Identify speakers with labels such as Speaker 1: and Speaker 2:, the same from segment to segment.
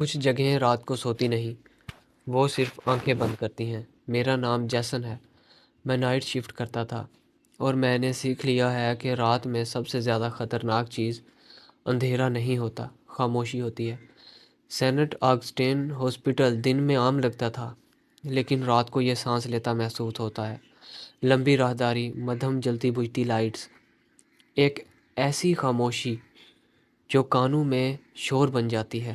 Speaker 1: کچھ جگہیں رات کو سوتی نہیں، وہ صرف آنکھیں بند کرتی ہیں۔ میرا نام جیسن ہے، میں نائٹ شفٹ کرتا تھا، اور میں نے سیکھ لیا ہے کہ رات میں سب سے زیادہ خطرناک چیز اندھیرا نہیں ہوتا، خاموشی ہوتی ہے۔ سینٹ آگسٹین ہاسپٹل دن میں عام لگتا تھا، لیکن رات کو یہ سانس لیتا محسوس ہوتا ہے۔ لمبی راہداری، مدھم جلتی بجھتی لائٹس، ایک ایسی خاموشی جو کانوں میں شور بن جاتی ہے۔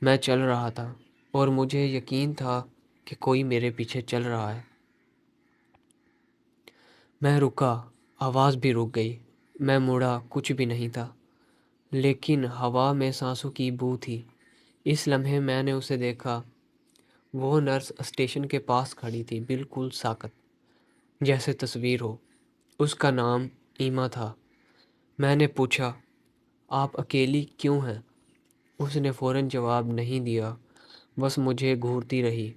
Speaker 1: میں چل رہا تھا اور مجھے یقین تھا کہ کوئی میرے پیچھے چل رہا ہے۔ میں رکا، آواز بھی رک گئی۔ میں مڑا، کچھ بھی نہیں تھا، لیکن ہوا میں سانسوں کی بو تھی۔ اس لمحے میں نے اسے دیکھا۔ وہ نرس اسٹیشن کے پاس کھڑی تھی، بالکل ساکت، جیسے تصویر ہو۔ اس کا نام ایما تھا۔ میں نے پوچھا، آپ اکیلی کیوں ہیں؟ اس نے فوراً جواب نہیں دیا، بس مجھے گھورتی رہی۔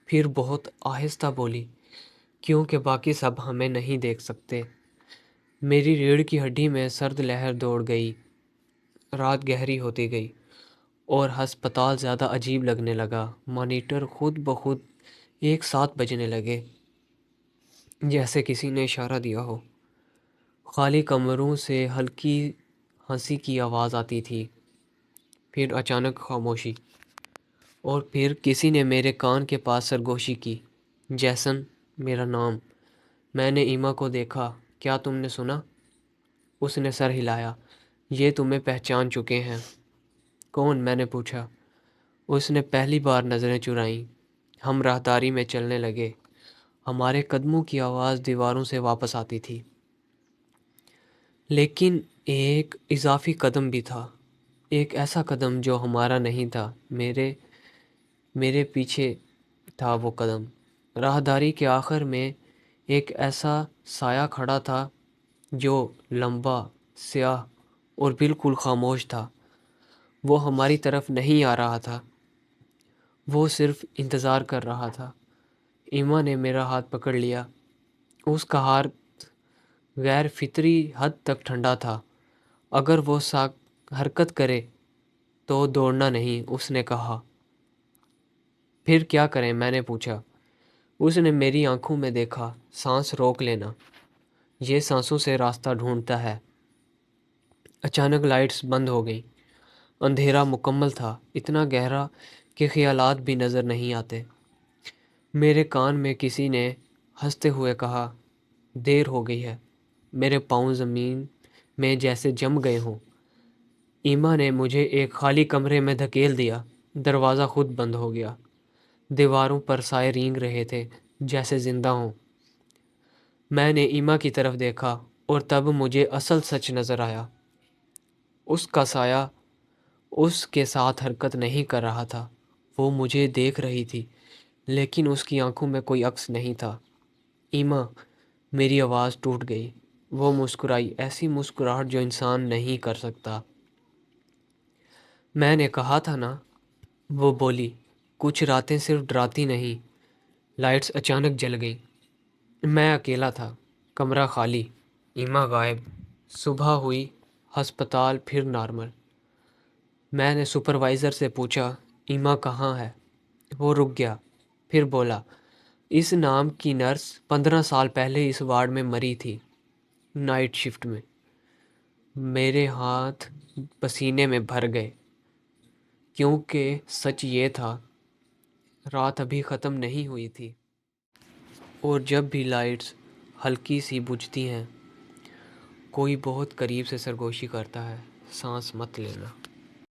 Speaker 1: پھر بہت آہستہ بولی، کیونکہ باقی سب ہمیں نہیں دیکھ سکتے۔ میری ریڑھ کی ہڈی میں سرد لہر دوڑ گئی۔ رات گہری ہوتی گئی اور ہسپتال زیادہ عجیب لگنے لگا۔ مانیٹر خود بخود ایک ساتھ بجنے لگے، جیسے کسی نے اشارہ دیا ہو۔ خالی کمروں سے ہلکی ہنسی کی آواز آتی تھی، پھر اچانک خاموشی، اور پھر کسی نے میرے کان کے پاس سرگوشی کی، جیسن، میرا نام۔ میں نے ایما کو دیکھا۔ کیا تم نے سنا؟ اس نے سر ہلایا۔ یہ تمہیں پہچان چکے ہیں۔ کون؟ میں نے پوچھا۔ اس نے پہلی بار نظریں چرائیں۔ ہم راہداری میں چلنے لگے۔ ہمارے قدموں کی آواز دیواروں سے واپس آتی تھی، لیکن ایک اضافی قدم بھی تھا، ایک ایسا قدم جو ہمارا نہیں تھا۔ میرے پیچھے تھا وہ قدم۔ راہداری کے آخر میں ایک ایسا سایہ کھڑا تھا جو لمبا، سیاہ اور بالکل خاموش تھا۔ وہ ہماری طرف نہیں آ رہا تھا، وہ صرف انتظار کر رہا تھا۔ ایما نے میرا ہاتھ پکڑ لیا۔ اس کا ہاتھ غیر فطری حد تک ٹھنڈا تھا۔ اگر وہ حرکت کرے تو دوڑنا نہیں، اس نے کہا۔ پھر کیا کریں؟ میں نے پوچھا۔ اس نے میری آنکھوں میں دیکھا۔ سانس روک لینا، یہ سانسوں سے راستہ ڈھونڈتا ہے۔ اچانک لائٹس بند ہو گئیں۔ اندھیرا مکمل تھا، اتنا گہرا کہ خیالات بھی نظر نہیں آتے۔ میرے کان میں کسی نے ہنستے ہوئے کہا، دیر ہو گئی ہے۔ میرے پاؤں زمین میں جیسے جم گئے ہوں۔ ایما نے مجھے ایک خالی کمرے میں دھکیل دیا۔ دروازہ خود بند ہو گیا۔ دیواروں پر سائے رینگ رہے تھے، جیسے زندہ ہوں۔ میں نے ایما کی طرف دیکھا اور تب مجھے اصل سچ نظر آیا۔ اس کا سایہ اس کے ساتھ حرکت نہیں کر رہا تھا۔ وہ مجھے دیکھ رہی تھی، لیکن اس کی آنکھوں میں کوئی عکس نہیں تھا۔ ایما، میری آواز ٹوٹ گئی۔ وہ مسکرائی، ایسی مسکراہٹ جو انسان نہیں کر سکتا۔ میں نے کہا تھا نا، وہ بولی، کچھ راتیں صرف ڈراتی نہیں۔ لائٹس اچانک جل گئیں۔ میں اکیلا تھا، کمرہ خالی، ایما غائب۔ صبح ہوئی، ہسپتال پھر نارمل۔ میں نے سپروائزر سے پوچھا، ایما کہاں ہے؟ وہ رک گیا، پھر بولا، اس نام کی نرس 15 سال پہلے اس وارڈ میں مری تھی، نائٹ شفٹ میں۔ میرے ہاتھ پسینے میں بھر گئے، کیونکہ سچ یہ تھا، رات ابھی ختم نہیں ہوئی تھی، اور جب بھی لائٹس ہلکی سی بجھتی ہیں، کوئی بہت قریب سے سرگوشی کرتا ہے، سانس مت لینا۔